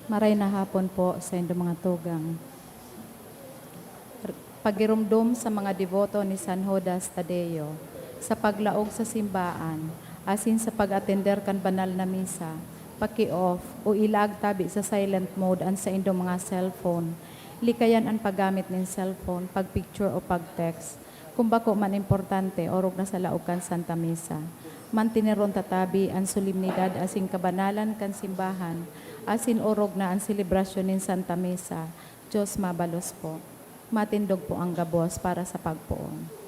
Maray na hapon po sa inyong mga tugang. Pagirumdum sa mga deboto ni San Judas Tadeo sa paglaog sa simbaan, asin sa pag-atender kan banal na misa, paki-off o ilag tabi sa silent mode an sa inyong mga cellphone. Likayan ang paggamit ng cellphone, pag-picture o pag-text. Kung bako man importante, orog na sa laog kan Santa Misa. Mantineron tatabi ang solemnidad asing kabanalan kan simbahan, asin orog na ang selebrasyon ng Santa Misa. Diyos mabalos po. Matindog po ang gabos para sa pagpoon.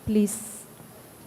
Please,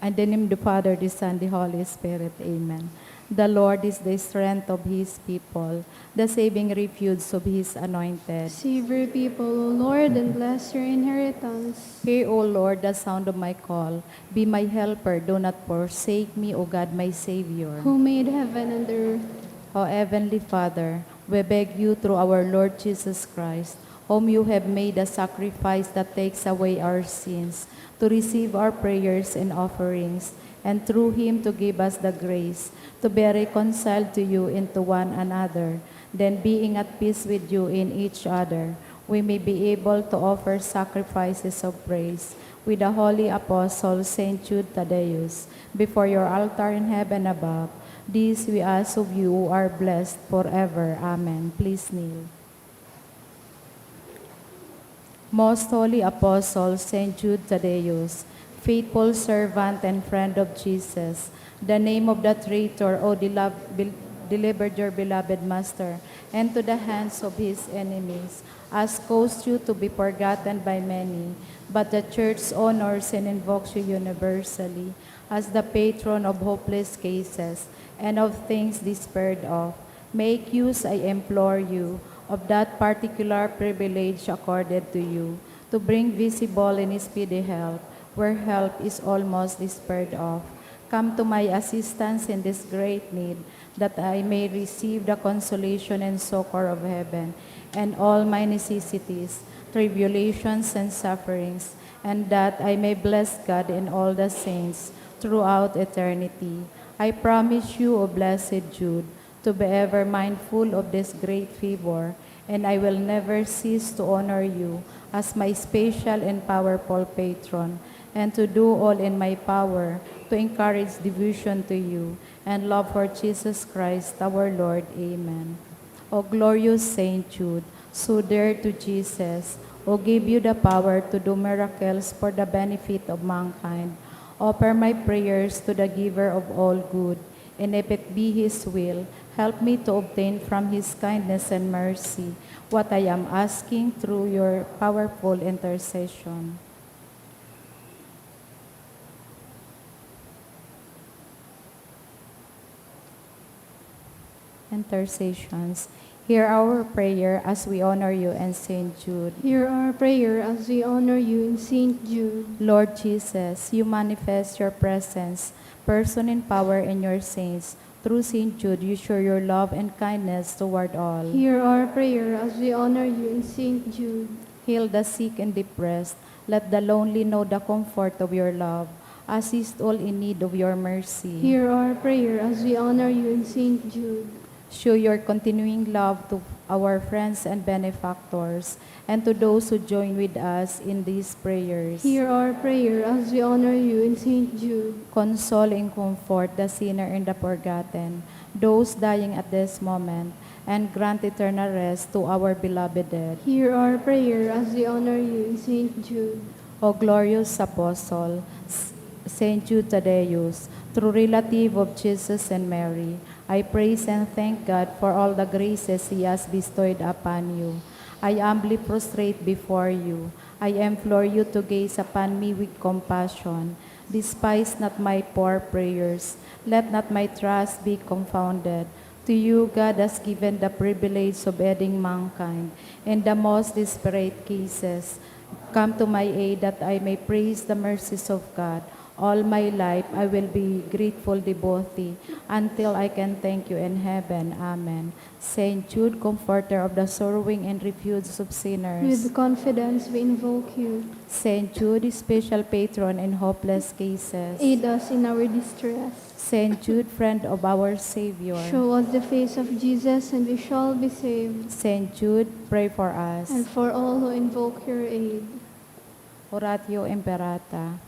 in the name of the Father, the Son, the Holy Spirit. Amen. The Lord is the strength of His people, the saving refuge of His anointed. Save your people, O Lord, and bless your inheritance. Hear, O Lord, the sound of my call. Be my helper, do not forsake me, O God, my Savior. Who made heaven and earth. O Heavenly Father, we beg you through our Lord Jesus Christ, whom you have made a sacrifice that takes away our sins, to receive our prayers and offerings, and through Him to give us the grace to be reconciled to you into one another. Then being at peace with you in each other, we may be able to offer sacrifices of praise with the holy apostle Saint Jude Thaddeus before your altar in heaven above. This we ask of you who are blessed forever. Amen. Please kneel. Most Holy Apostle Saint Jude Thaddeus, faithful servant and friend of Jesus, the name of the traitor, O delivered your beloved Master, and to the hands of his enemies, has caused you to be forgotten by many, but the Church honors and invokes you universally as the patron of hopeless cases and of things despaired of. Make use, I implore you, of that particular privilege accorded to you, to bring visible and speedy help, where help is almost despaired of. Come to my assistance in this great need, that I may receive the consolation and succor of heaven, and all my necessities, tribulations, and sufferings, and that I may bless God and all the saints throughout eternity. I promise you, O blessed Jude, to be ever mindful of this great favor, and I will never cease to honor you as my special and powerful patron, and to do all in my power to encourage devotion to you and love for Jesus Christ our Lord. Amen. O glorious Saint Jude, so dear to Jesus, who gave you the power to do miracles for the benefit of mankind, offer my prayers to the giver of all good, and if it be his will, help me to obtain from his kindness and mercy what I am asking through your powerful intercession. Intercessions. Hear our prayer as we honor you and Saint Jude. Hear our prayer as we honor you in Saint Jude. Lord Jesus, you manifest your presence, person and power in your saints. Through Saint Jude, you show your love and kindness toward all. Hear our prayer as we honor you in Saint Jude. Heal the sick and depressed. Let the lonely know the comfort of your love. Assist all in need of your mercy. Hear our prayer as we honor you in Saint Jude. Show your continuing love to our friends and benefactors, and to those who join with us in these prayers. Hear our prayer as we honor you in Saint Jude. Console and comfort the sinner and the forgotten, those dying at this moment, and grant eternal rest to our beloved dead. Hear our prayer as we honor you in Saint Jude. O glorious Apostle, Saint Jude Thaddeus, true relative of Jesus and Mary, I praise and thank God for all the graces He has bestowed upon you. I humbly prostrate before you. I implore you to gaze upon me with compassion. Despise not my poor prayers. Let not my trust be confounded. To you, God has given the privilege of aiding mankind in the most desperate cases. Come to my aid that I may praise the mercies of God. All my life I will be grateful devotee until I can thank you in heaven. Amen. Saint Jude, comforter of the sorrowing and refuge of sinners. With confidence we invoke you. Saint Jude, special patron in hopeless cases. Aid us in our distress. Saint Jude, friend of our Savior. Show us the face of Jesus and we shall be saved. Saint Jude, pray for us. And for all who invoke your aid. Oratio Imperata.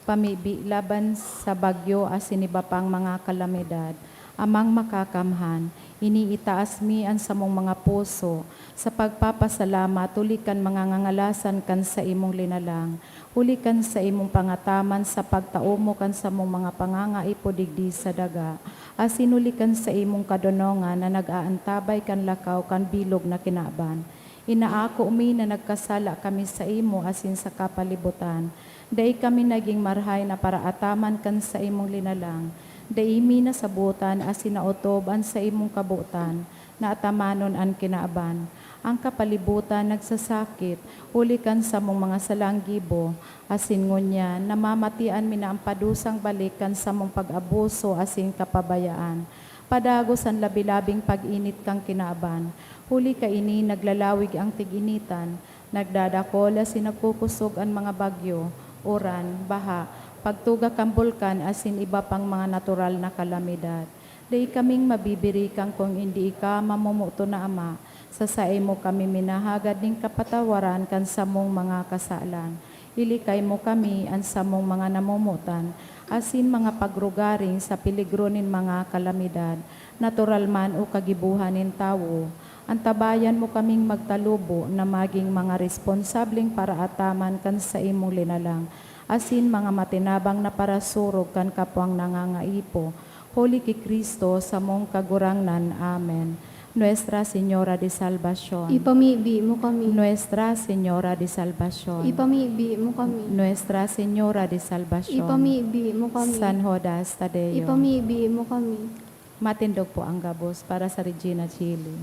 Pamibi laban sa bagyo asin iba pang mga kalamidad, amang makakamhan, iniitaas mi ang samong mga puso, sa pagpapasalamat, tulikan mga ngangalasan kan sa imong linalang, hulikan sa imong pangataman sa pagtaumo kan sa mong mga pangangaipo digdi sa daga, asin hulikan sa imong kadonongan na nag-aantabay kan lakaw kan bilog na kinaban. Inaako mi na nagkasala kami sa imo asin sa kapalibutan, dai kami naging marhay na para ataman kan sa imong linalang. Dai mi nasabutan as sinautoban sa imong kabutan, na atamanon an kinaaban. Ang kapalibutan nagsasakit, ulikan sa mong mga salanggibo, asin ngunya, namamatian mi na ang padusang balikan sa mong pag-abuso asin kapabayaan. Padagos ang labilabing pag-init kang kinaaban, huli ka ini naglalawig ang tiginitan, nagdadakola sinagkukusog ang mga bagyo, uran, baha, pagtuga kang bulkan asin iba pang mga natural na kalamidad. Dai kaming mabibirikan kung hindi ka mamumuto na Ama, sa saay mo kami minahagad ning kapatawaran kan samong mga kasalan. Ilikay mo kami ang samong mga namumutan, asin mga pagrugaring sa piligronin mga kalamidad, natural man o kagibuhanin tawo. Antabayan mo kaming magtalubo na maging mga responsableng para ataman kan sa imong linalang, asin mga matinabang na parasurog kan kapwang nangangaipo. Holy ki Kristo sa mong kagurangnan. Amen. Nuestra Señora de Salvación. Ipamibi mo kami. Nuestra Señora de Salvación. Ipamibi mo kami. Nuestra Señora de Salvación. Ipamibi mo kami. San Judas Tadeo. Ipamibi mo kami. Matindog po ang gabos para sa Regina Chili.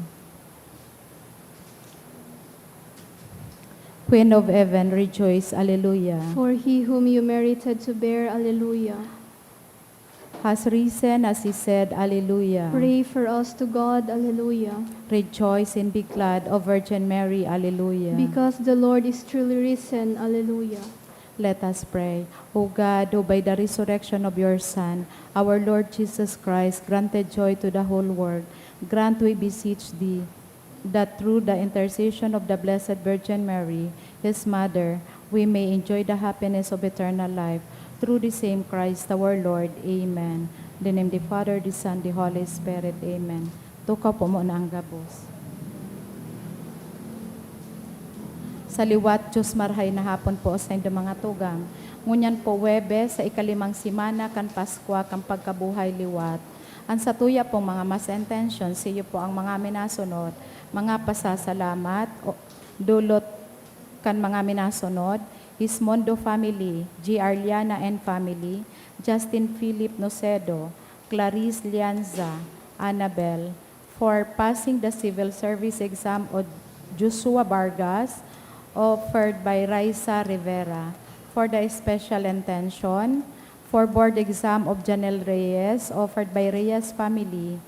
Queen of Heaven, rejoice. Alleluia. For he whom you merited to bear, Alleluia. Has risen as he said, Alleluia. Pray for us to God, Alleluia. Rejoice and be glad, O Virgin Mary, Alleluia. Because the Lord is truly risen, Alleluia. Let us pray. O God, who by the resurrection of your Son, our Lord Jesus Christ, granted joy to the whole world, grant, we beseech thee, that through the intercession of the Blessed Virgin Mary, his mother, we may enjoy the happiness of eternal life. Through the same Christ our Lord. Amen. In the name of the Father, the Son, the Holy Spirit. Amen. Tukaw po mo na ang gabos. Sa liwat, Diyos marhay na hapon po sa inyong mga tugang. Ngunyan po Webes, sa ikalimang simana, kan Paskwa, kan pagkabuhay liwat. Ang satuya po mga mas intention, siyo po ang mga minasunod, mga pasasalamat, dulot kan mga minasunod, Ismondo family, G. Arliana and family, Justin Philip Nocedo, Clarice Lianza, Annabel, for passing the civil service exam of Joshua Vargas, offered by Raisa Rivera, for the special intention, for board exam of Janelle Reyes, offered by Reyes family,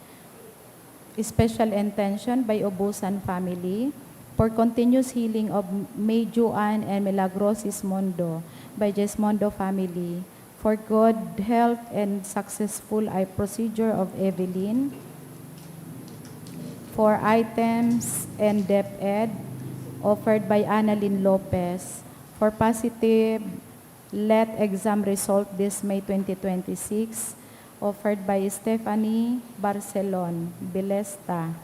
special intention by Obusan family, for continuous healing of May Juan and Milagros Ismondo by Jesmondo family, for good health and successful eye procedure of Evelyn, for items and DepEd offered by Annalyn Lopez, for positive LET exam result this May 2026, offered by Stephanie Barcelon, Bilesta,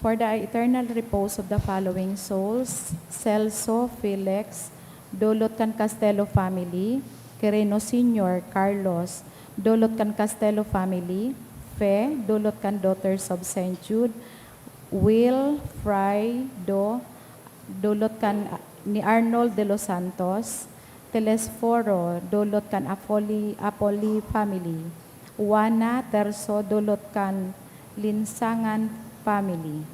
for the eternal repose of the following souls: Celso Felix, Dulot Can Castelo family, Quirino Sr., Carlos, Dulot Can Castelo family, Fe, Dulot Can Daughters of St. Jude, Will Fry Do, Dulot Can ni Arnold de los Santos, Telesforo, Dulot Can Apoli family, Juana Terso, Dulot Can Linsangan family.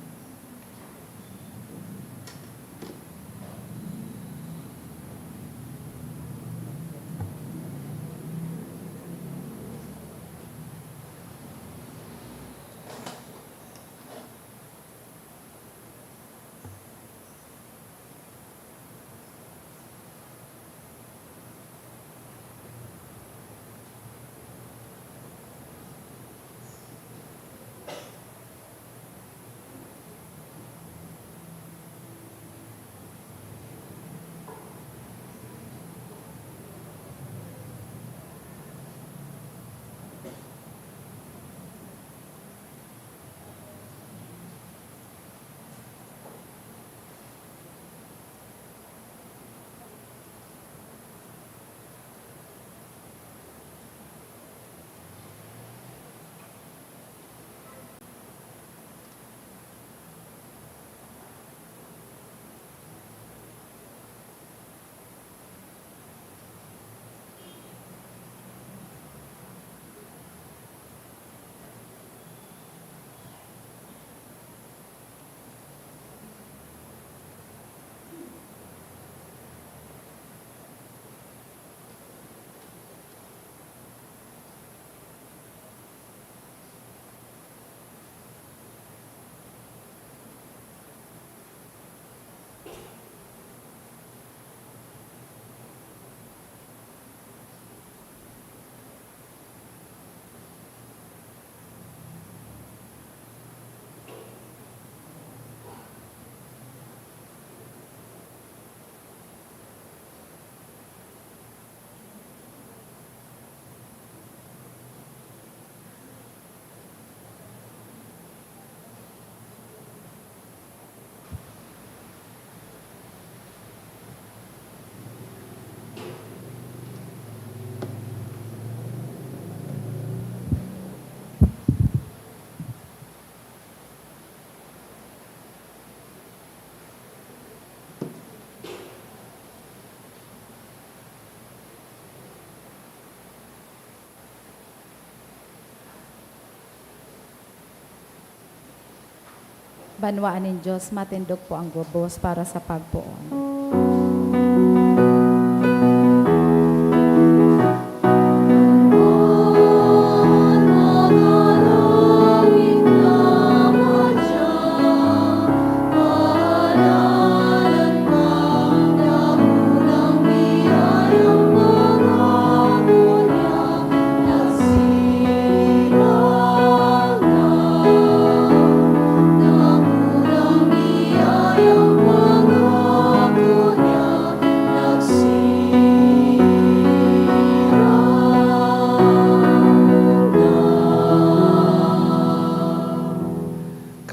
Banwaan ng Diyos, matindog po ang gubos para sa pagpuon.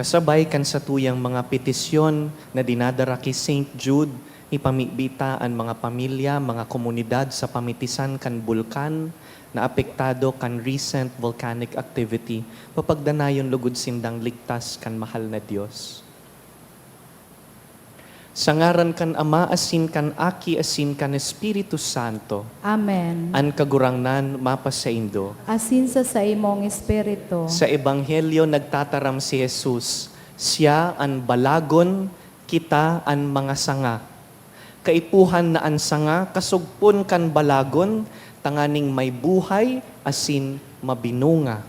Kasabay kan sa tuyang mga petisyon na dinadara kay St. Jude, ipamibita ang mga pamilya, mga komunidad sa pamitisan kan bulkan na apektado kan recent volcanic activity, papagdanayon lugod sindang ligtas kan mahal na Dios. Sangaran kan Ama asin kan Aki asin kan Espiritu Santo, Amen. an kagurangnan mapasaindo. Asin sa imong espiritu, Sa Ebanghelyo nagtataram si Jesus, siya ang balagon, kita ang mga sanga. Kaipuhan na ang sanga, kasugpon kan balagon, tanganing may buhay, asin mabinunga.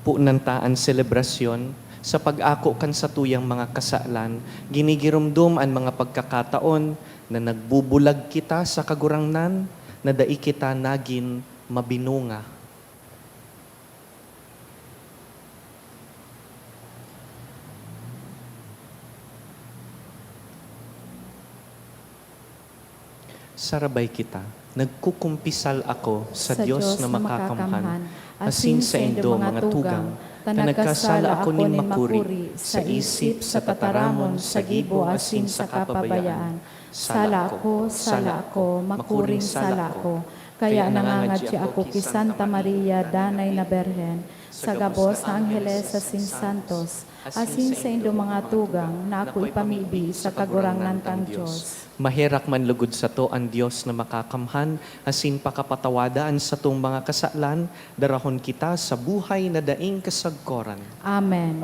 Puunanta ang selebrasyon, sa pag-ako kan sa tuyang mga kasalan, ginigirumdum ang mga pagkakataon na nagbubulag kita sa kagurangnan, na dai kita nagin mabinunga. Sarabay kita, nagkukumpisal ako sa Diyos na makakamhan, asin sa indo mga tugang, na nagkasala ako ning makuri, sa isip, sa tataramon, sa gibo, asin sa kapabayaan. Sala ako, makuring sala ako. Kaya nangangadya ako ki Santa Maria, Danay na Berhen, sa gabos na Angeles asin Santos, asin sa indo mga tugang, na ako ipamibi sa kagurangnan kang Diyos. Maherak man lugod sa to ang Diyos na makakamhan, asin pakapatawadaan sa tong mga kasalan, darahon kita sa buhay na daing kasagkoran. Amen.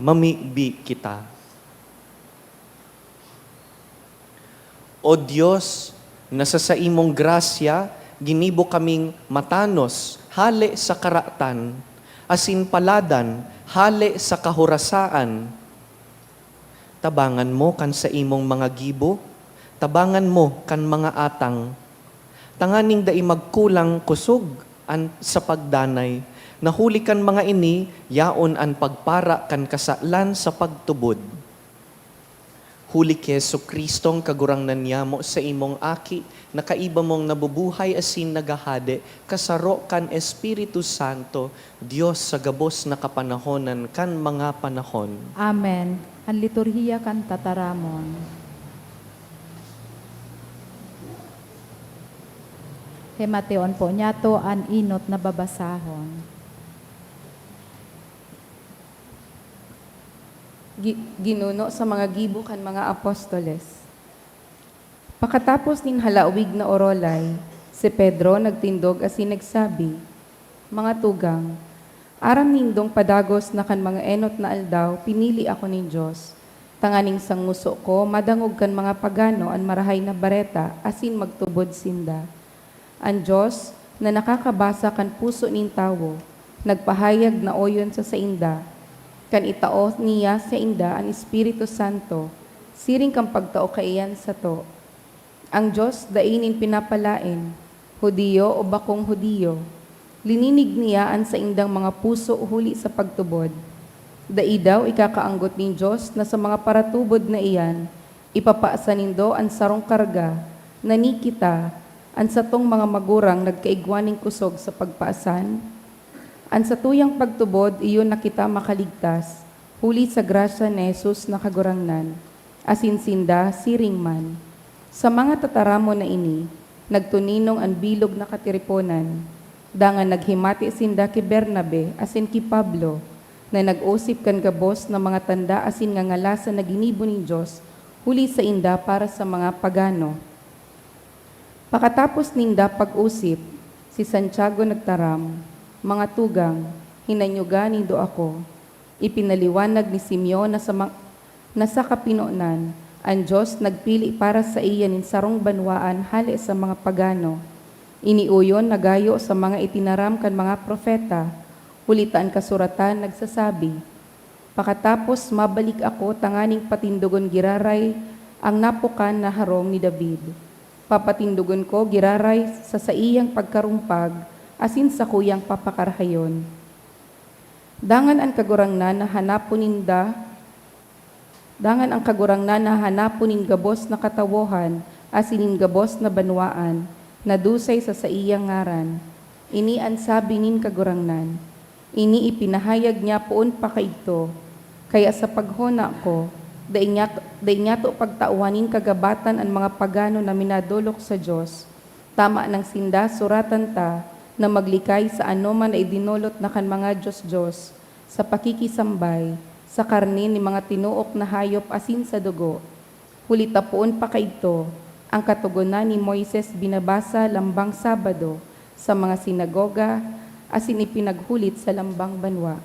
Mamibi kita. O Diyos, na sa imong grasya, ginibo kaming matanos, hale sa karatan, asin paladan, hale sa kahurasaan. Tabangan mo kan sa imong mga gibo, tabangan mo kan mga atang, tanganing dai magkulang kusog sa pagdanay, nahuli kan mga ini, yaon ang pagpara kan kasalan sa pagtubod. Huli ki Jesucristong kagurangnan niya mo sa imong aki, na kaiba mong nabubuhay asin nagahade, kasaro kan Espiritu Santo, Diyos sa gabos na kapanahonan kan mga panahon. Amen. Ang liturhiya kan tataramon. Hemateon po niya to an inot na babasahon. ginuno sa mga gibo kan mga apostoles. Pakatapos nin halawig na orolay, si Pedro nagtindog asin nagsabi, "Mga tugang, aram nindong padagos na kan mga enot na aldaw, pinili ako nin Diyos. Tanganing sanguso ko, madangog kan mga pagano an marahay na bareta, asin magtubod sinda. Ang Diyos na nakakabasa kan puso nin tawo, nagpahayag na oyon sa sainda, kan itao niya sa inda ang Espiritu Santo, siring kang pagtao kaiyan sa to. Ang Diyos dainin pinapalain, Hudiyo o bakong Hudiyo, lininig niya ang sa indang mga puso huli sa pagtubod. Dai daw ikakaanggot nin Diyos na sa mga paratubod na iyan, ipapaasa nindo ang sarong karga, na ni kita, ang satong mga magurang nagkaigwaning kusog sa pagpaasan. Ang sa tuyang pagtubod, iyon na kita makaligtas, huli sa grasya ni Jesus na kagurangnan, asinsinda, siring man. Sa mga tataramo na ini, nagtuninong ang bilog na katiriponan, dangan naghimati sinda ki Bernabe, asin ki Pablo, na nag-usip kan gabos na mga tanda asin nga ngalasan na ginibo ni Diyos, huli sa inda para sa mga pagano. Pakatapos ninda pag-usip, si Santiago nagtaram, "Mga tugang, hinanyugan nindo ako." Ipinaliwanag ni Simeon na sa kapinonan, ang Diyos nagpili para sa iya nin sarong banwaan hali sa mga pagano. Iniuyon nagayo sa mga itinaram kan mga propeta, ulitan kasuratan nagsasabi, "Pakatapos mabalik ako tanganing patindugon giraray ang napukan na harong ni David. Papatindugon ko giraray sa saiyang pagkarumpag, asin sa kuyang papakarhayon." Dangan ang kagurangnan na hanapon nin gabos na katawohan, asinin gabos na banwaan, na dusay sa saiyang ngaran. Ini ang sabi nin kagurangnan. Ini ipinahayag niya poon pa kaito, kaya sa paghona ko, daing niya to pagtauhanin kagabatan ang mga pagano na minadulok sa Diyos. Tama ng sinda, suratan ta, na maglikay sa anoman na idinulot na kan mga Diyos-Diyos, sa pakikisambay, sa karne ni mga tinuok na hayop asin sa dugo. Hulita poon pa kaito, ang katugunan ni Moises binabasa lambang Sabado, sa mga sinagoga, asin ipinaghulit sa lambang banwa.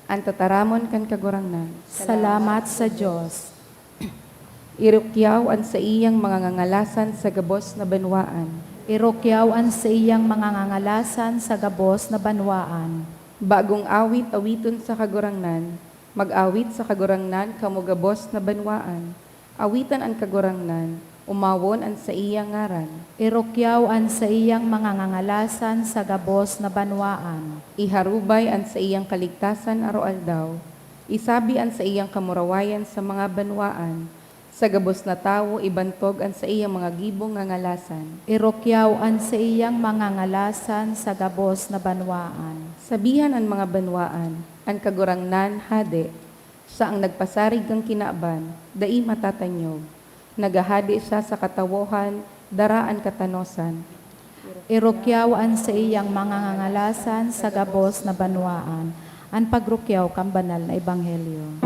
Ang tataramon kan kagurangnan. Salamat sa Diyos. Irukyaw ang sa iyang mga ngangalasan sa gabos na banwaan. Irukyaw ang sa iyang mga ngangalasan sa gabos na banwaan. Bagong awit awiton sa kagurangnan, mag-awit sa kagurangnan kamo gabos na banwaan. Awitan ang kagurangnan, umawon ang sa iyang ngaran. Irukyaw ang sa iyang mga ngangalasan sa gabos na banwaan. Iharubay ang sa iyang kaligtasan araw-aldaw. Isabi ang sa iyang kamurawayan sa mga banwaan. Sa gabos na tawo, ibantog ang sa iyang mga gibong ngangalasan. Irukyaw ang sa iyang mga ngalasan sa gabos na banwaan. Sabihan ang mga banwaan, ang kagurangnan hade, siya ang nagpasarig ng kinaban, dai matatanyog. Nagahadi siya sa katawohan, daraan katanosan. Irukyaw ang sa iyang mga ngangalasan sa gabos na banwaan. Ang pagrukyaw kang banal na ebanghelyo.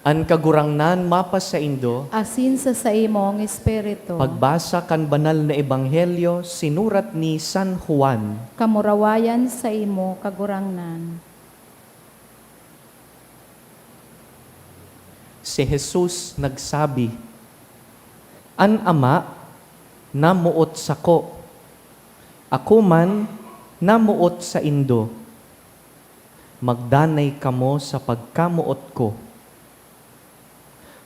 An kagurangnan mapas sa indo, Asin sa imong espiritu. pagbasa kan banal na ebanghelyo sinurat ni San Juan. Kamurawayan sa imo kagurangnan. Si Jesus nagsabi, "An Ama namuot sako, ako man namuot sa indo. Magdanay kamo sa pagkamuot ko.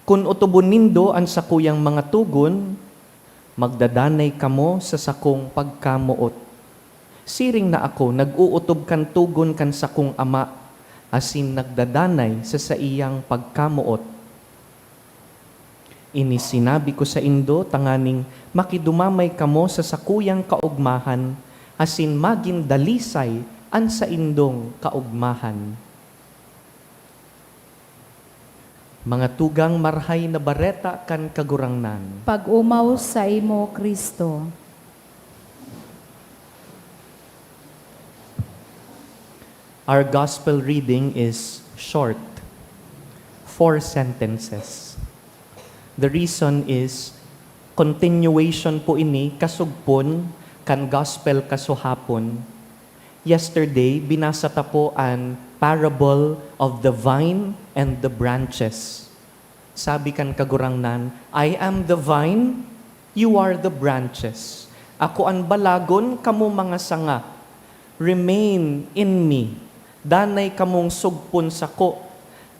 Kung utubon nindo ang sakuyang mga tugon, magdadanay kamo sa sakong pagkamuot. Siring na ako, nag-uutob kan tugon kan sakong Ama, asin nagdadanay sa iyang pagkamuot. Ini sinabi ko sa indo, tanganing makidumamay kamo sa sakuyang kaugmahan, asin maging dalisay an sa indong kaugmahan. Mga tugang marhay na bareta kan kagurangnan. Pag-umaw sa imo, Kristo. Our gospel reading is short, 4 sentences. The reason is continuation po ini kasugpon kan gospel kasuhapon. Yesterday, binasa ta po ang parable of the vine and the branches. Sabi kan kagurangnan, I am the vine, you are the branches. Ako ang balagon, kamo mga sanga. Remain in me. Danay kamong sugpon sako.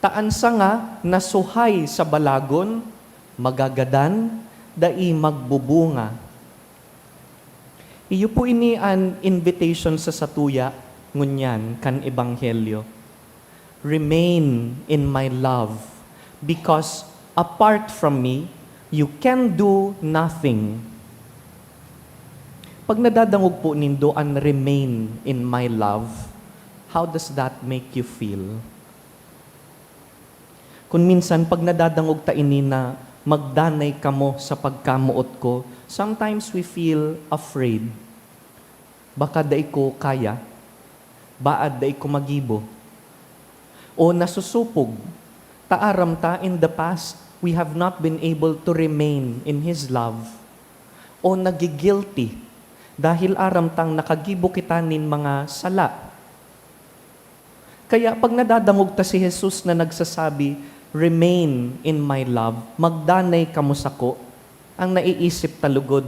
Taan sanga nasuhay sa balagon, magagadan, dai magbubunga. Iyo po ini an invitation sa satuya, ngunyan, kan ebanghelyo. Remain in my love, because apart from me, you can do nothing. Pag nadadangog po nindo an remain in my love, how does that make you feel? Kung minsan, pag nadadangog ta ini na magdanay kamo sa pagkamuot ko, sometimes we feel afraid. Baka dai ko kaya, baad dai ko magibo. O nasusupog, taaram ta in the past, we have not been able to remain in His love. O nagigilty, dahil aram tang nakagibo kita nin mga sala. Kaya pag nadadangog ta si Jesus na nagsasabi, remain in my love, magdanay kamo sako, ang naiisip talugod.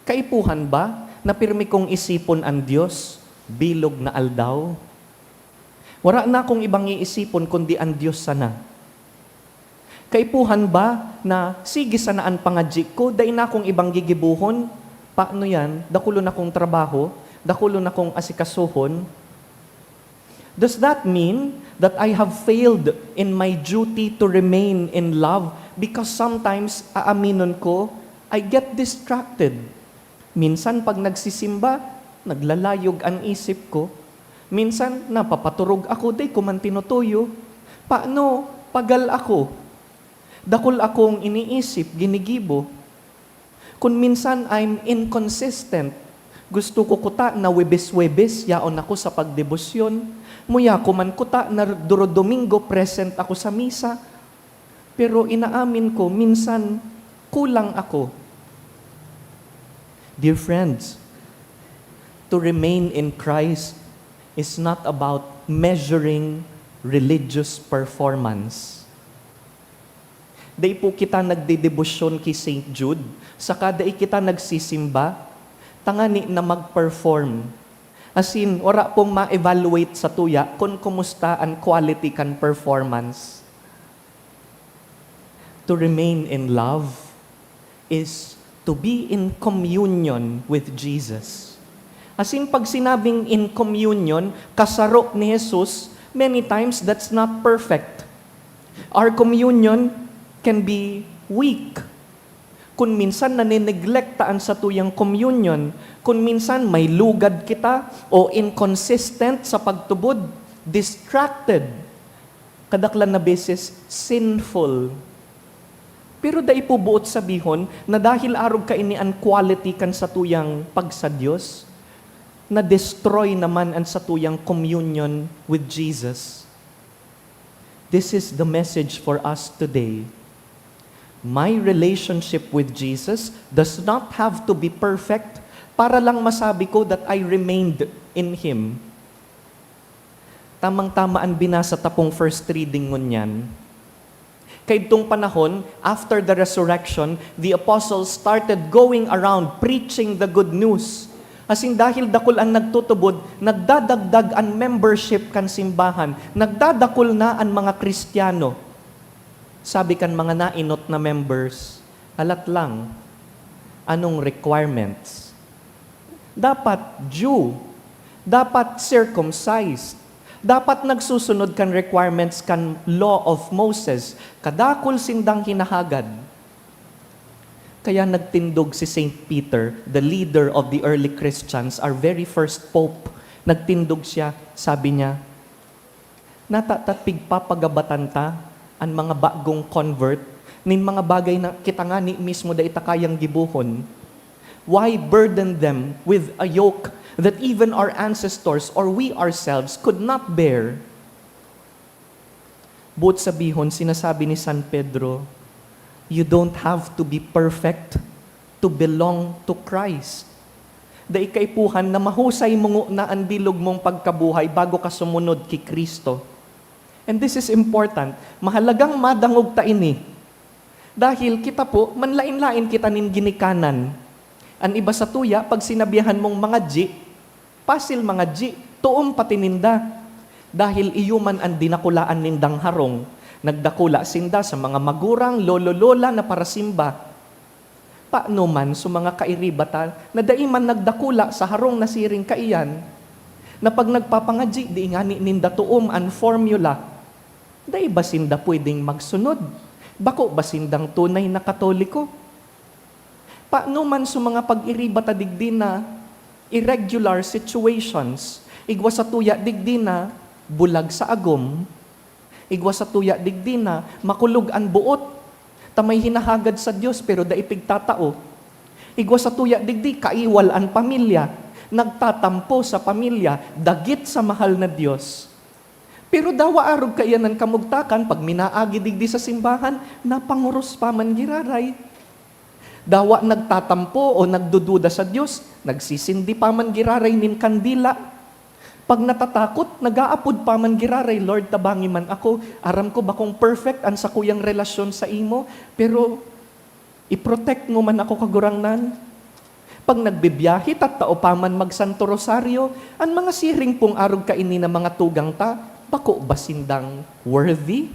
Kaipuhan ba na pirmi kong isipon ang Diyos, bilog na aldaw? Wala na akong ibang iisipon kundi ang Diyos sana. Kaipuhan ba na sige sanaan pangajik ko, dahil na akong ibang gigibuhon? Paano yan? Dakulo na kong trabaho, dakulo na kong asikasuhon. Does that mean that I have failed in my duty to remain in love? Because sometimes, aaminon ko, I get distracted. Minsan, pag nagsisimba, naglalayog ang isip ko. Minsan, napapaturog ako, day ko man tinutuyo. Paano? Pagal ako. Dakol akong iniisip, ginigibo. Kung minsan, I'm inconsistent. Gusto ko kuta na Webes-Webes, yaon ako sa pagdebosyon. Muya ko man kuta na Domingo present ako sa misa. Pero inaamin ko, minsan kulang ako. Dear friends, to remain in Christ is not about measuring religious performance. Day po kita nagdedebosyon kay St. Jude, saka day kita nagsisimba, tangani na mag-perform. As in, ora pong ma-evaluate sa tuya kung kumusta ang quality kan performance. To remain in love is to be in communion with Jesus. As in, pag sinabing in communion, kasaro ni Jesus, many times that's not perfect. Our communion can be weak. Kung minsan nanineglectaan sa tuyang communion, kung minsan may lugad kita o inconsistent sa pagtubod, distracted, kadaklan na beses, sinful. Pero dai po buot sabihon na dahil arog ka ini ang quality kan sa tuyang pagsadyos, na destroy naman ang sa tuyang communion with Jesus. This is the message for us today. My relationship with Jesus does not have to be perfect para lang masabi ko that I remained in Him. Tamang-tama ang binasa tapong first reading ngunyan. Kay itong panahon, after the resurrection, the apostles started going around preaching the good news. As in dahil dakol ang nagtutubod, nagdadagdag ang membership kan simbahan, nagdadakol na ang mga Kristiyano. Sabi kan mga nainot na members, alat lang, anong requirements? Dapat Jew, dapat circumcised, Dapat nagsusunod kan requirements kan law of Moses. Kadakol sindang hinahagad. Kaya nagtindog si Saint Peter, the leader of the early Christians, our very first pope. Nagtindog siya, sabi niya, natatatpig papagabatan ta ang mga bagong convert, nin mga bagay na kita nga ni mismo da itakayang gibuhon. Why burden them with a yoke that even our ancestors or we ourselves could not bear? Buot sabihon, sinasabi ni San Pedro, you don't have to be perfect to belong to Christ. Da ikaipuhan na mahusay mo na ang bilog mong pagkabuhay bago ka sumunod kay Kristo. And this is important. Mahalagang madangog ta ini. Dahil kita po, manlain-lain kita nin ginikanan. Ang iba sa tuya, pag sinabihan mong mga G, pasil mga G, tuom patininda. Dahil iyuman ang dinakulaan nindang harong, nagdakula sinda sa mga magurang, lolo-lola na para simba. Paano man sa mga kairibatan, na daiman nagdakula sa harong na siring kaiyan, na pag nagpapangaji, di nga ninda tuom ang formula, dai ba sinda pwedeng magsunod? Bako ba sindang tunay na Katoliko? Paano man sa mga pag-iribata digdi na irregular situations, igwa sa tuya digdi na bulag sa agom, igwa sa tuya digdi na makulog ang buot, tamay hinahagad sa Diyos pero daipig tatao. Igwa sa tuya digdi kaiwal ang pamilya, nagtatampo sa pamilya, dagit sa mahal na Diyos. Pero dawa arog kayanan kamugtakan, pag minaagi digdi sa simbahan, napanguros pa man giraray. Dawa nagtatampo o nagdududa sa Diyos, nagsisindi pa man giraray nin kandila. Pag natatakot, nag-aapod pa man giraray, Lord, tabangi man ako, aram ko bakong perfect ang sakuyang relasyon sa imo, pero i-protect mo man ako kagurangnan. Pag nagbibiyahe, tattao pa man magsanto rosaryo, ang mga siring pong arog kaini na mga tugang ta, bako ba sindang worthy?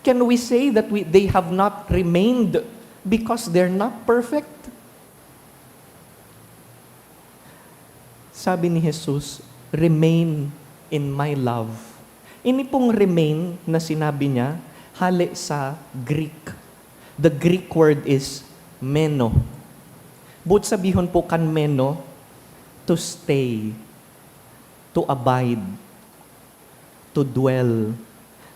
Can we say that they have not remained because they're not perfect? Sabi ni Jesus, remain in my love. Ini pong remain na sinabi niya, hali sa Greek. The Greek word is meno. But sabihon po kan meno, to stay, to abide, to dwell.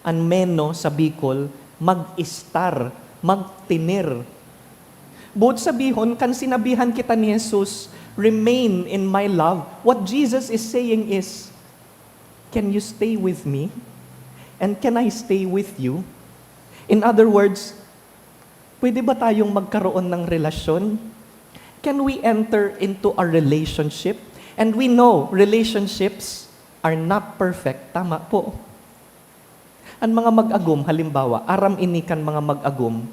Ang meno sa Bicol, mag-istar, magtinir. But sabihon, kan sinabihan kita ni Jesus, remain in my love, what Jesus is saying is, can you stay with me? And can I stay with you? In other words, pwede ba tayong magkaroon ng relasyon? Can we enter into a relationship? And we know relationships are not perfect. Tama po. Ang mga mag-agum, halimbawa, aram inikan mga mag-agum,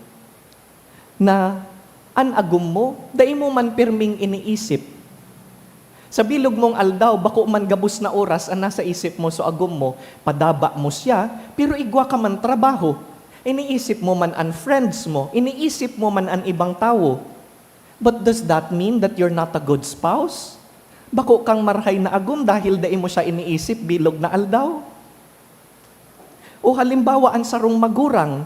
na an agum mo, dai mo man pirming iniisip. Sa bilog mong aldaw, bako man gabus na oras ang nasa isip mo so agum mo, padaba mo siya, pero igwa ka man trabaho. Iniisip mo man ang friends mo, iniisip mo man ang ibang tao. But does that mean that you're not a good spouse? Bako kang marhay na agum dahil dai mo siya iniisip bilog na aldaw? O halimbawa ang sarong magurang,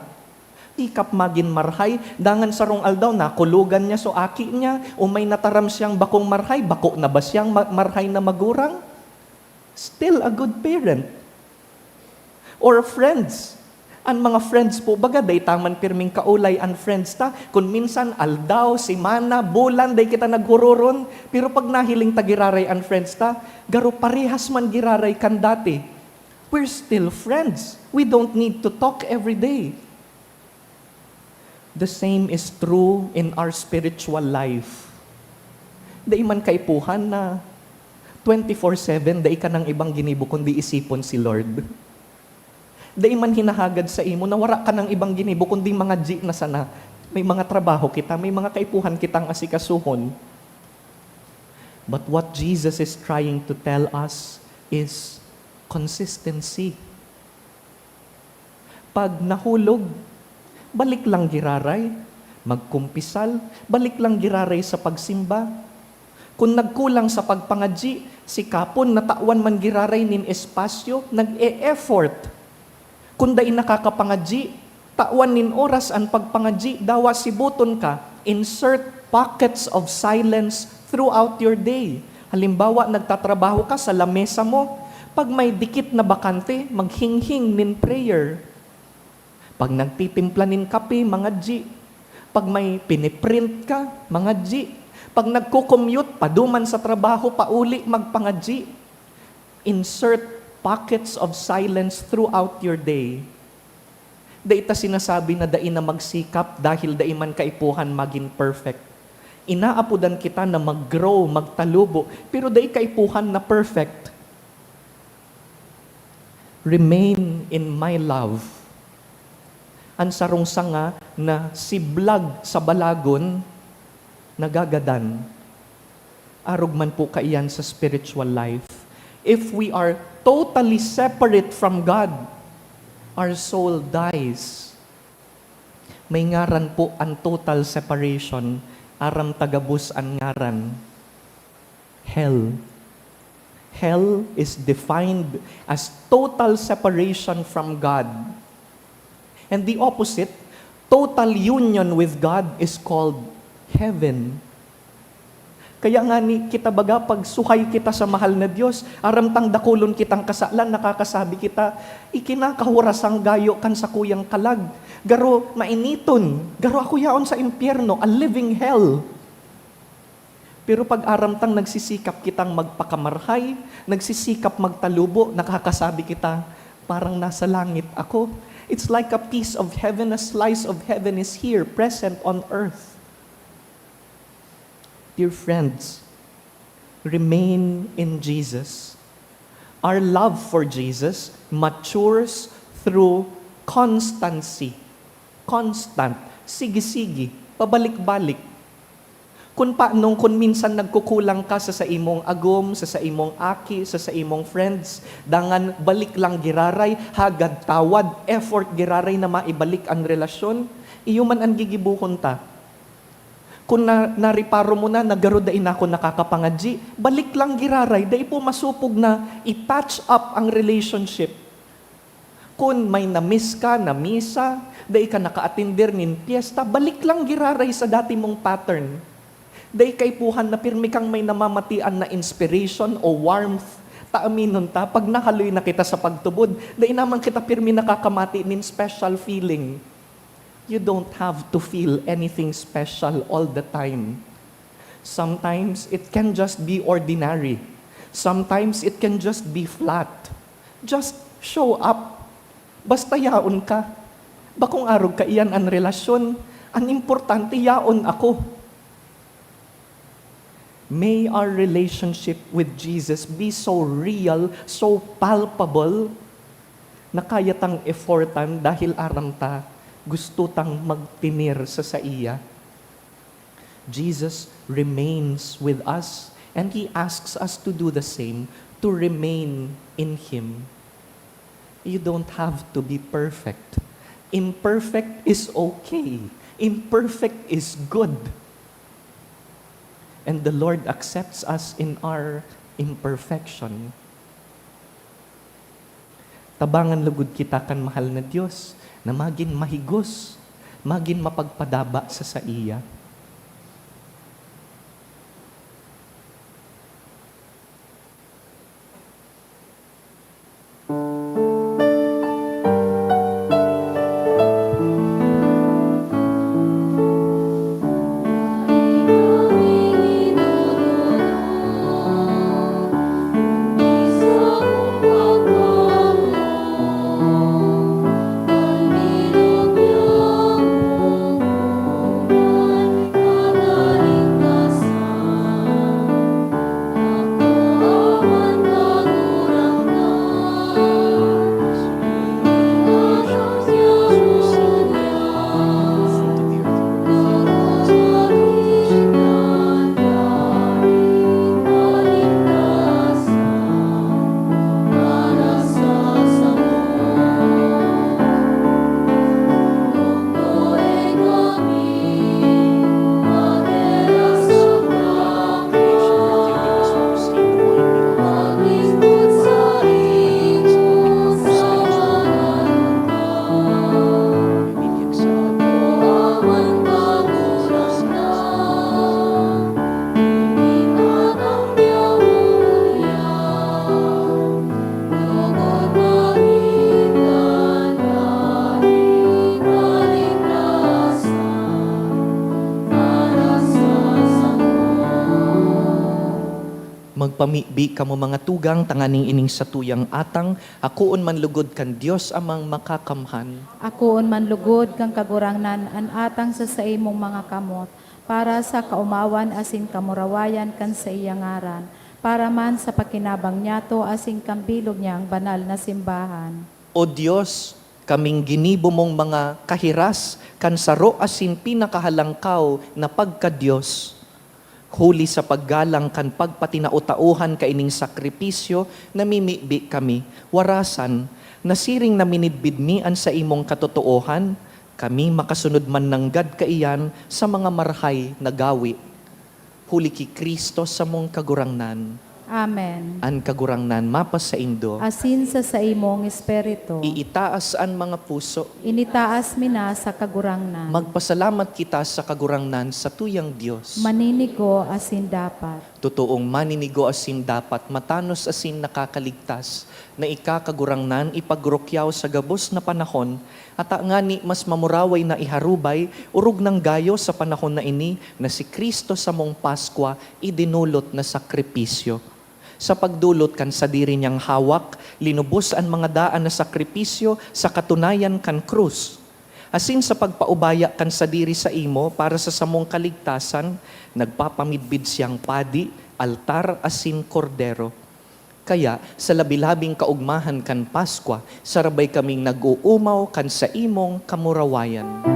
ikap magin marhay, dangan sarong aldaw na kulugan niya so aki niya, o may nataram siyang bakong marhay, bako na ba siyang marhay na magurang? Still a good parent. Or friends. Ang mga friends po, baga, day taman pirming kaulay ang friends ta. Kung minsan, aldaw, simana, bulan, day kita naghururon. Pero pag nahiling tagiraray ang friends ta, garo parehas man giraray kan dati. We're still friends. We don't need to talk every day. The same is true in our spiritual life. Day man kaipuhan na 24/7, day ka ng ibang ginibo kundi isipon si Lord. Day man hinahagad sa imo na wara ka ng ibang ginibo kundi mga G na sana. May mga trabaho kita, may mga kaipuhan kitang asikasuhon. But what Jesus is trying to tell us is consistency. Pag nahulog, balik lang giraray, magkumpisal, balik lang giraray sa pagsimba. Kung nagkulang sa pagpangadji, si kapon natawan man giraray nin espasyo, nag-e-effort. Kung dai nakakapangadji, tawan nin oras ang pagpangadji, dawa si buton ka, insert pockets of silence throughout your day. Halimbawa, nagtatrabaho ka sa lamesa mo, pag may dikit na bakante, maghinghing nin prayer. Pag nagtitimpla nin kape, mga G. Pag may piniprint ka, mga G. Pag nagko-commute, paduman sa trabaho, pauli, magpangadji. Insert pockets of silence throughout your day. Dai ta sinasabi na dai na magsikap dahil dai man kaipuhan maging perfect. Inaapudan kita na mag-grow, magtalubo, pero dai kaipuhan na perfect. Remain in my love. Ang sarong sanga na siblag sa balagon, nagagadan. Arog man po kaiyan sa spiritual life. If we are totally separate from God, our soul dies. May ngaran po ang total separation, aram tagabus ang ngaran. Hell. Hell is defined as total separation from God. And the opposite, total union with God is called heaven. Kaya nga ni kita baga pag suhay kita sa mahal na Diyos, aramtang dakulon kitang kasalan, nakakasabi kita, ikinakahurasang gayo kan sa kuyang kalag. Garo mainiton, garo ako yaon sa impyerno, a living hell. Pero pag aramtang nagsisikap kitang magpakamarhay, nagsisikap magtalubo, nakakasabi kita, parang nasa langit ako. It's like a piece of heaven, a slice of heaven is here, present on earth. Dear friends, remain in Jesus. Our love for Jesus matures through constancy. Constant, sige-sige, pabalik-balik. Kung paanong kung minsan nagkukulang ka sa imong agom, sa imong aki, sa imong friends, dangan balik lang giraray, hagad tawad, effort giraray na maibalik ang relasyon, iyo man ang gigibuhon ta. Kung nariparo mo na, nagarudain ako nakakapangadji, balik lang giraray, dahil po masupog na i-patch up ang relationship. Kung may na-miss ka, na-misa, dahil ka naka-attinder nin piyesta, balik lang giraray sa dati mong pattern. Dahil kaipuhan na pirmi kang may namamatian na inspiration o warmth, taaminon ta, pag nakaloy na kita sa pagtubod, dahil naman kita pirmi nakakamati nin special feeling. You don't have to feel anything special all the time. Sometimes it can just be ordinary. Sometimes it can just be flat. Just show up. Basta yaon ka. Bakong arog ka iyan ang relasyon, ang importante yaon ako. May our relationship with Jesus be so real, so palpable, na kaya tang effortan dahil aram ta, gusto tang magtinir sa iya. Jesus remains with us and He asks us to do the same, to remain in Him. You don't have to be perfect. Imperfect is okay. Imperfect is good. And the Lord accepts us in our imperfection. Tabangan lugod kita kan mahal na Diyos, na magin mahigos, magin mapagpadaba sa iya. Ang Magpamibi kamo mga tugang, tanganing ining sa tuyang atang, akuon man lugod kan Dios amang makakamhan. Akoon man lugod kang kagurangnan an atang sa imong mga kamot, para sa kaumawan asin kamurawayan kan sa iyang ngaran, para man sa pakinabang niyato asin kambilog niya ang banal na simbahan. O Dios, kaming ginibo mong mga kahiras, kan saro asin pinakahalangkaw na pagka-Dios. Huli sa paggalang kan pagpatinautuhan kaining sakripisyo, namimibi kami, warasan, nasiring na minidbidmian sa imong katotoohan, kami makasunod man ng gad kaiyan sa mga marhay na gawi. Huli ki Kristo sa mong kagurangnan, Amen. an kagurangnan mapas sa indo, Asin sa imong espiritu, iitaas an mga puso, initaas mina sa kagurangnan. magpasalamat kita sa kagurangnan sa tuyang Diyos. Maninigo asin dapat. Totoong maninigo asin dapat, matanos asin nakakaligtas, na ikakagurangnan ipagrokyaw sa gabos na panahon, at ngani mas mamuraway na iharubay, urog ng gayo sa panahon na ini, na si Kristo sa mong Paskwa, idinulot na sakripisyo. Sa pagdulot kan sa diri niyang hawak, linubos ang mga daan na sakripisyo sa katunayan kan krus. Asin sa pagpaubaya kan sa diri sa imo para sa samong kaligtasan, nagpapamidbid siyang padi, altar, asin kordero. Kaya sa labilabing kaugmahan kan Paskwa, sarabay kaming nag-uumaw kan sa imong kamurawayan.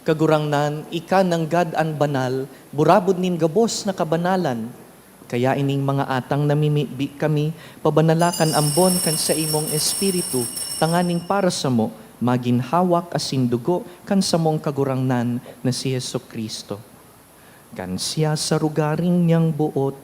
Kagurangnan, ika ng God an banal, burabod nin gabos na kabanalan. Kaya ining mga atang namimibi kami, pabanalakan ambon kan sa imong espiritu, tanganing para sa mo, maginhawak asin dugo kan sa mong kagurangnan na si Yesu Kristo. Kan siya sa rugaring niyang buot,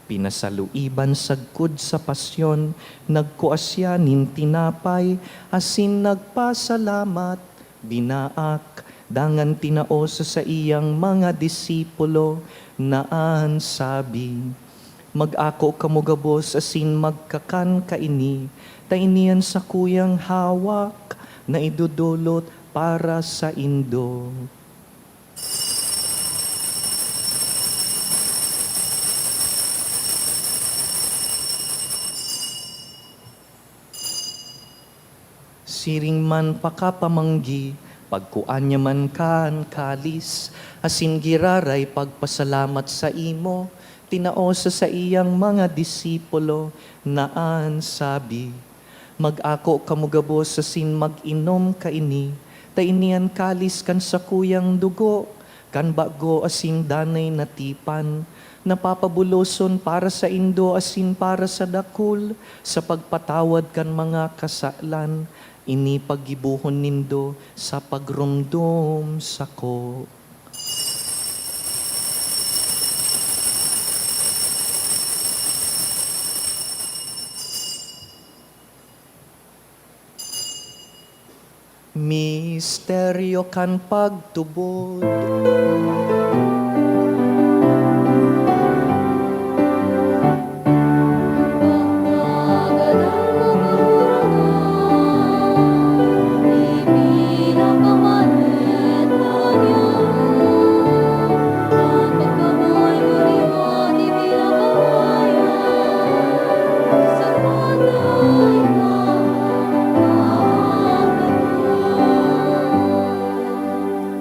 pinasaluiban sagkod sa pasyon, nagkuasya nin tinapay, asin nagpasalamat, binaak, dangan tinaos sa iyang mga disipulo, naan sabi, mag-ako kamugabos asin magkakan kaini, tainian sa kuyang hawak, na idudulot para sa indo. Siring man pakapamanggi, pagkuan niya man kan kalis, asin giraray pagpasalamat sa imo, tinaosa sa iyang mga disipulo, naan sabi, mag-ako kamugabos asin mag-inom kaini, tainian kalis kan sa kuyang dugo, kan bago asin danay natipan, napapabuloson para sa indo asin para sa dakul, sa pagpatawad kan mga kasalan, ini paggibuhon nindo sa pagrumdum sako. Misteryo kan pagtubod. Sa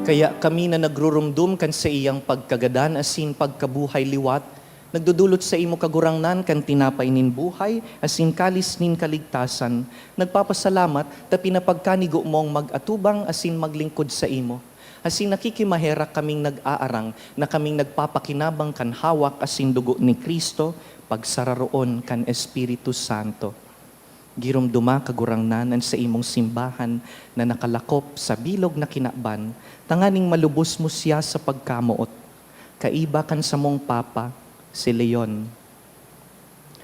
Kaya kami na nagrurumdum kan sa iyang pagkagadan asin pagkabuhay liwat, nagdudulot sa imo kagurangnan kan tinapay nin buhay, asin kalis nin kaligtasan. Nagpapasalamat ta pinapagkanigo mong mag-atubang asin maglingkod sa imo. Asin nakikimahera kaming nag-aarang na kaming nagpapakinabang kan hawak asin dugo ni Kristo, pagsararoon kan Espiritu Santo. Girumduma kagurangnan an sa imong simbahan na nakalakop sa bilog na kinaban, tanganing malubos mo siya sa pagkamuot. Kaiba kan sa mong papa, si Leon.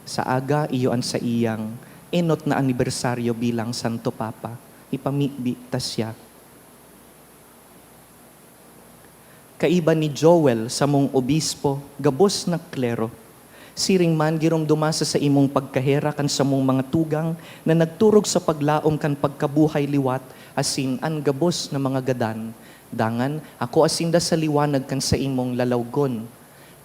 Sa aga iyoan sa iyang enot na anibersaryo bilang Santo Papa, ipamibi ta siya. Kaiba ni Joel sa mong obispo, gabos na klero. Siring man girumduma sa imong pagkahera kan sa mong mga tugang na nagturog sa paglaom kan pagkabuhay liwat asin an gabos na mga gadan. Dangan ako asinda sa liwanag kan sa imong lalawgon.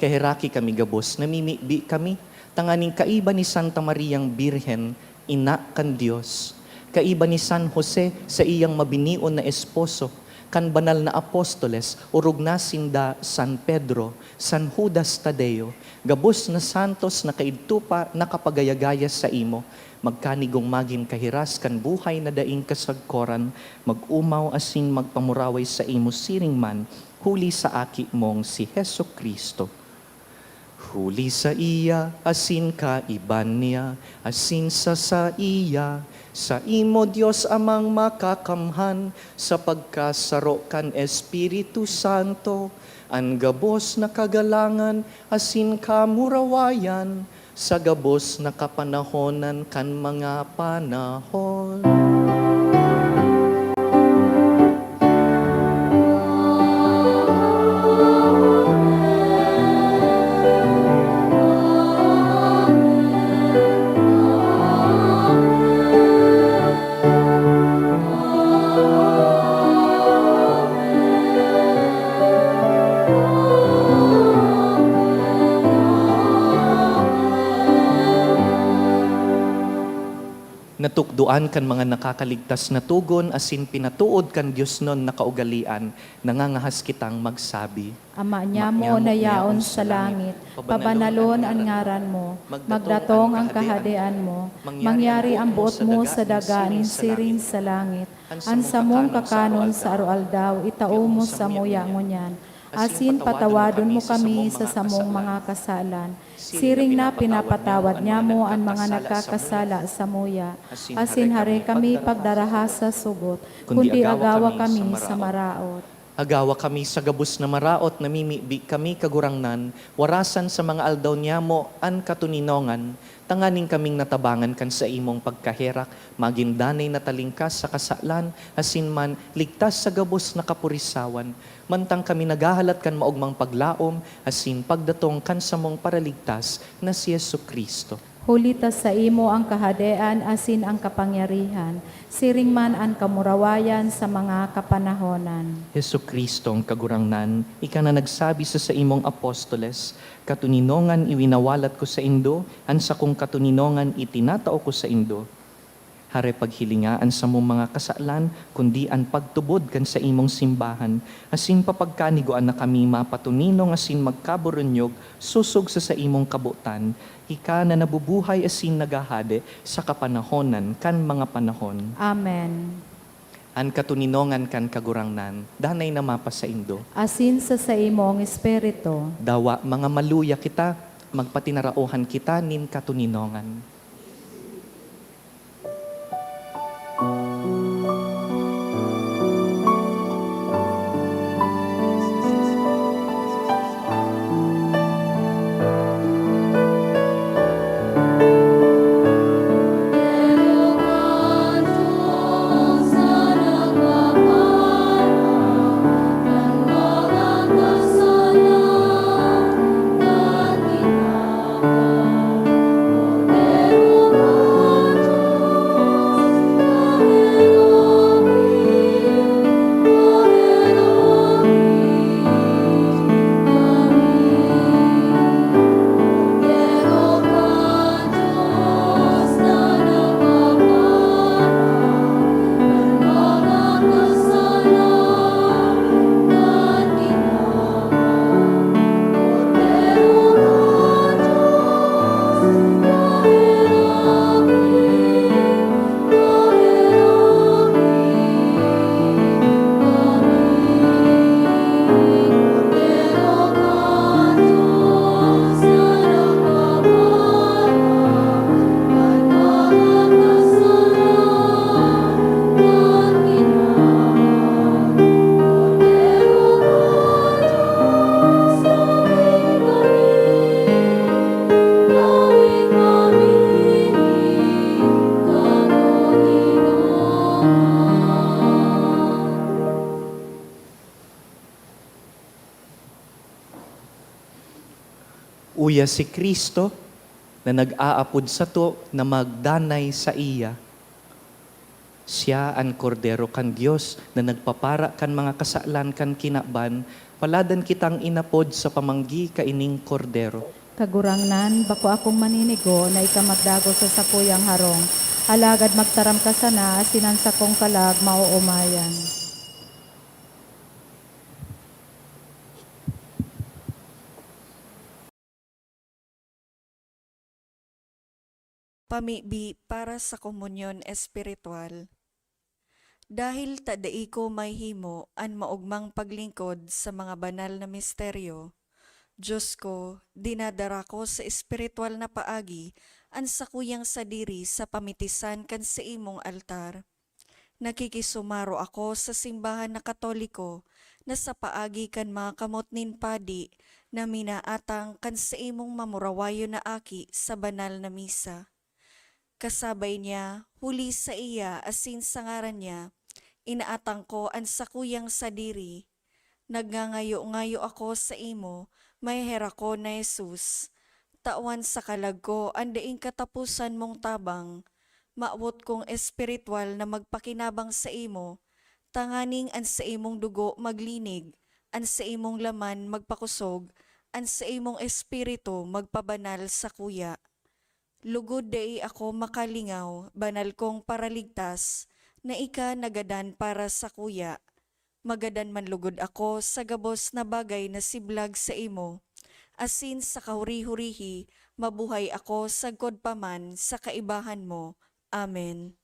Kaheraki kami gabos, namimibi kami, tanganing kaiba ni Santa Mariang Birhen, ina kan Dios. Kaiba ni San Jose sa iyang mabinion na esposo, kan banal na apostoles, urog na sinda San Pedro, San Judas Tadeo, gabos na santos na kaidtupa nakapagayagaya sa imo, magkanigong magin kahiras kan buhay na daing kasagkoran, mag-umaw asin magpamuraway sa imo siring man, huli sa aki mong si Heso Kristo. Huli sa iya, asin ka iban niya, asin sa iya, sa imo Dios amang makakamhan, sa pagkasaro kan Espiritu Santo, ang gabos na kagalangan, asin kamurawayan, sa gabos na kapanahonan kan mga panahon. Natukduan kan mga nakakaligtas na tugon, asin pinatuod kan Diyos nun na kaugalian, nangangahas kitang magsabi. Ama niya mo na yaon sa langit, pabanalon ang ngaran mo, magdatong ang kahadean mo, mangyari ang buot mo sa daga siring sa langit, ang samong kakanon sa arualdaw, itao mo sa muya ngunyan, asin patawadon mo kami sa samong mga kasalan, siring na pinapatawad niya mo ang mga nagkakasala sa muya, asin hari kami pagdaraha sa sugot, kundi agawa kami sa maraot. Agawa kami sa gabos na maraot, namimibi kami kagurangnan, warasan sa mga aldaw niya mo an katuninongan, tanganing kaming natabangan kan sa imong pagkaherak, magindanay na talingkas sa kasalan, asin man ligtas sa gabos na kapurisawan, mantang kami nagahalat kan maugmang paglaom, asin pagdatong kan sa mong paraligtas na si Yesu Kristo. Hulita sa imo ang kahadean asin ang kapangyarihan, siring man ang kamurawayan sa mga kapanahonan. Yesu Kristo ang kagurangnan, ika na nagsabi sa imong apostoles, katuninongan iwinawalat ko sa indo, ansa kong katuninongan itinatao ko sa indo. Hare paghilingaan sa mong mga kasalan, kundi ang pagtubod kan sa imong simbahan, asin papagkaniguan na kami mapatuninong asin magkaburunyog, susog sa imong kabutan, ika na nabubuhay asin nagahade sa kapanahonan kan mga panahon. Amen. An katuninongan kan kagurangnan, danay na mapa sa indo. Asin sa imong espiritu, Dawa mga maluya kita, magpatinarauhan kita nin katuninongan. Amen. Uya si Kristo na nag-aapod sa to na magdanay sa iya. Siya ang kordero kan Dios na nagpapara kan mga kasalan kan kinaban, paladan kitang inapod sa pamanggi kaining kordero. Kagurangnan, bako akong maninigo na ikamagdago sa sakuyang harong. Alagad magtaram ka sana, sinansa kong kalag, mauumayan. Pamibi para sa komunyon espiritual. Dahil tadai ko may himo an maugmang paglingkod sa mga banal na misteryo, Diyos ko, dinadara ko sa espiritual na paagi an sakuyang sadiri sa pamitisan kan sa imong altar. Nakikisumaro ako sa simbahan na Katoliko na sa paagi kan mga kamot nin padi na minaatang kan sa imong mamurawayo na aki sa banal na misa. Kasabay niya, huli sa iya asin sa ngaran niya, inaatang ko ang sakuyang sadiri. Nagngangayo-ngayo ako sa imo, may hera ko na Jesus. Tawan sa kalag ko, andaing katapusan mong tabang. Maawot kong espiritual na magpakinabang sa imo, tanganing an sa imong dugo maglinig, an sa imong laman magpakusog, an sa imong espiritu magpabanal sa kuya. Lugod dai ako makalingaw, banal kong paraligtas, na ika nagadan para sa kuya. Magadan man lugod ako sa gabos na bagay na siblag sa imo. Asin sa kahuri-hurihi, mabuhay ako sagkod paman sa kaibahan mo. Amen.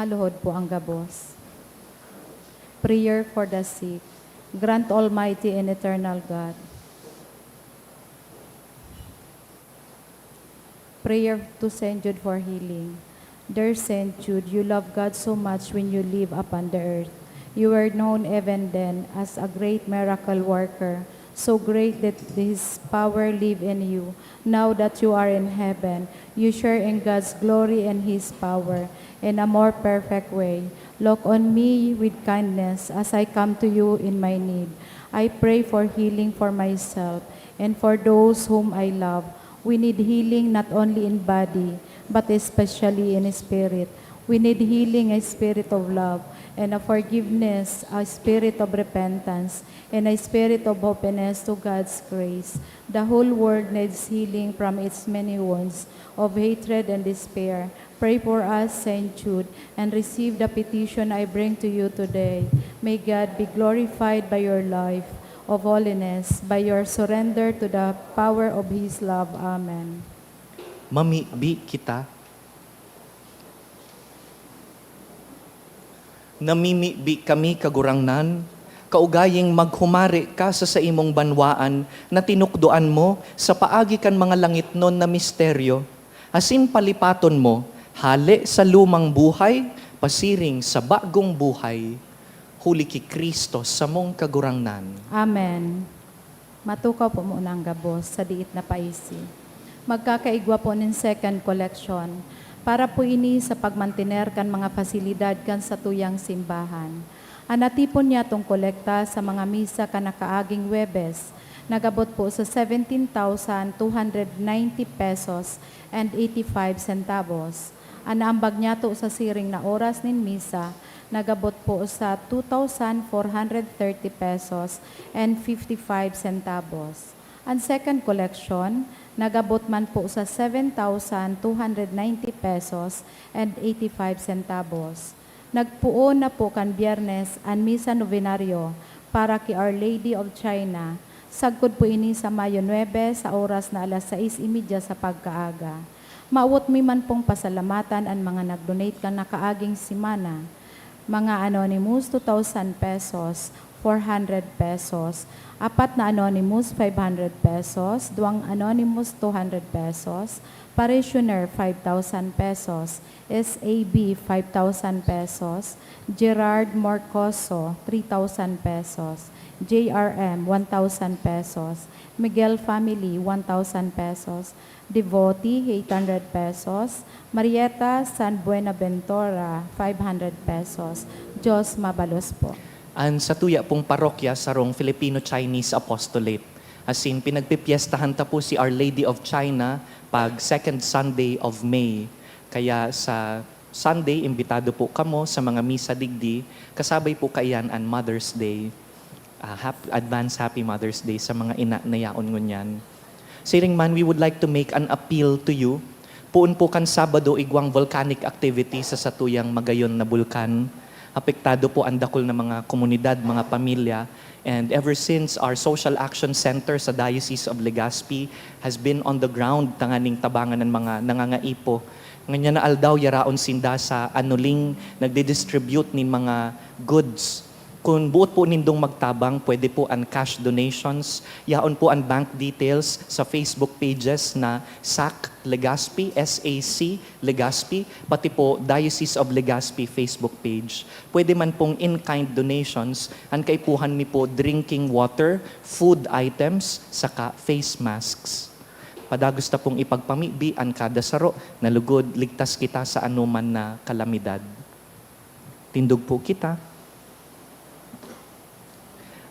Maluhod po ang gabos. Prayer for the sick. Grant Almighty and Eternal God. Prayer to Saint Jude for healing. Dear Saint Jude, you love God so much when you live upon the earth. You were known even then as a great miracle worker, so great that His power live in you. Now that you are in heaven, you share in God's glory and His power in a more perfect way. Look on me with kindness as I come to you in my need. I pray for healing for myself and for those whom I love. We need healing not only in body, but especially in spirit. We need healing, a spirit of love, and a forgiveness, a spirit of repentance, and a spirit of openness to God's grace. The whole world needs healing from its many wounds of hatred and despair. Pray for us, Saint Jude, and receive the petition I bring to you today. May God be glorified by your life of holiness, by your surrender to the power of His love. Amen. Mamibi kita. Namimibi kami kagurangnan, kaugayeng maghumari ka sa imong banwaan na tinukduan mo sa paagi kan mga langit non na misteryo. Asin palipaton mo, hali sa lumang buhay, pasiring sa bagong buhay. Huli ki Kristo sa mong kagurangnan. Amen. Matukaw po muna ang gabos sa diit na paisi. Magkakaigwa po nin second collection. Para po ini sa pagmantiner kan mga pasilidad kan sa tuyang simbahan. Anatipon niya tong kolekta sa mga misa kan nakaaging Webes. Nagabot po sa 17,290 pesos and 85 centavos. Anaambag niya to sa siring na oras nin misa, nagabot po sa 2,430 pesos and 55 centavos. Ang second collection, nagabot man po sa 7,290 pesos and 85 centavos. Nagpuo na po kan Biyernes ang Misa Novenario para kay Our Lady of China. Sagkod po ini sa Mayo 9 sa oras na alas 6:30 sa pagkaaga. Maawot mi man pong pasalamatan ang mga nag-donate kan nakaaging simana. Mga anonymous, 2,000 pesos, 400 pesos, apat na anonymous, 500 pesos, duwang anonymous, 200 pesos, parishioner, 5,000 pesos, SAB, 5,000 pesos, Gerard Morcoso, 3,000 pesos, JRM, 1,000 pesos, Miguel Family, 1,000 pesos, Devotee, 800 pesos, Marieta San Buenaventura, 500 pesos. Diyos mabalos po. An sa tuya pong parokya sarong Filipino-Chinese Apostolate. As in, pinagpipiestahan ta po si Our Lady of China pag second Sunday of May. Kaya sa Sunday, imbitado po kamo sa mga misa digdi. Kasabay po kayan an Mother's Day. Advance Happy Mother's Day sa mga ina na yaon ngunyan. Siring man, we would like to make an appeal to you. Puun po kan Sabado igwang volcanic activity sa satuyang Magayon na bulkan. Apektado po ang dakol na mga komunidad, mga pamilya. And ever since our Social Action Center sa Diocese of Legazpi has been on the ground tanganing tabangan ng mga nangangaipo. Ngayon na aldaw yaraon sinda sa anuling nagdidistribute nin mga goods. Kung buot po nindong magtabang, pwede po ang cash donations. Yaon po ang bank details sa Facebook pages na SAC Legazpi, SAC Legazpi, pati po Diocese of Legazpi Facebook page. Pwede man pong in-kind donations, ang kaipuhan mi po drinking water, food items, saka face masks. Padagos ta pong ipagpamibi ang kada saro na lugod ligtas kita sa anuman na kalamidad. Tindog po kita.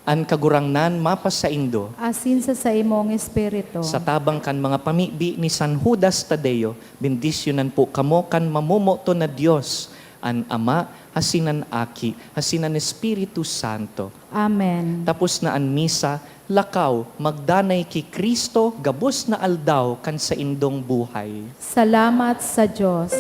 An kagurangnan mapas sa Indo, Asin sa imong espiritu. sa tabang kan mga pamibi ni San Judas Tadeo, bendisyonan po kamo kan mamumoto na Dios, an Ama, hasinan Aki, hasinan Espiritu Santo. Amen. Tapos na an misa, lakaw, magdanay ki Kristo, gabos na aldaw kan sa indong buhay. Salamat sa Diyos.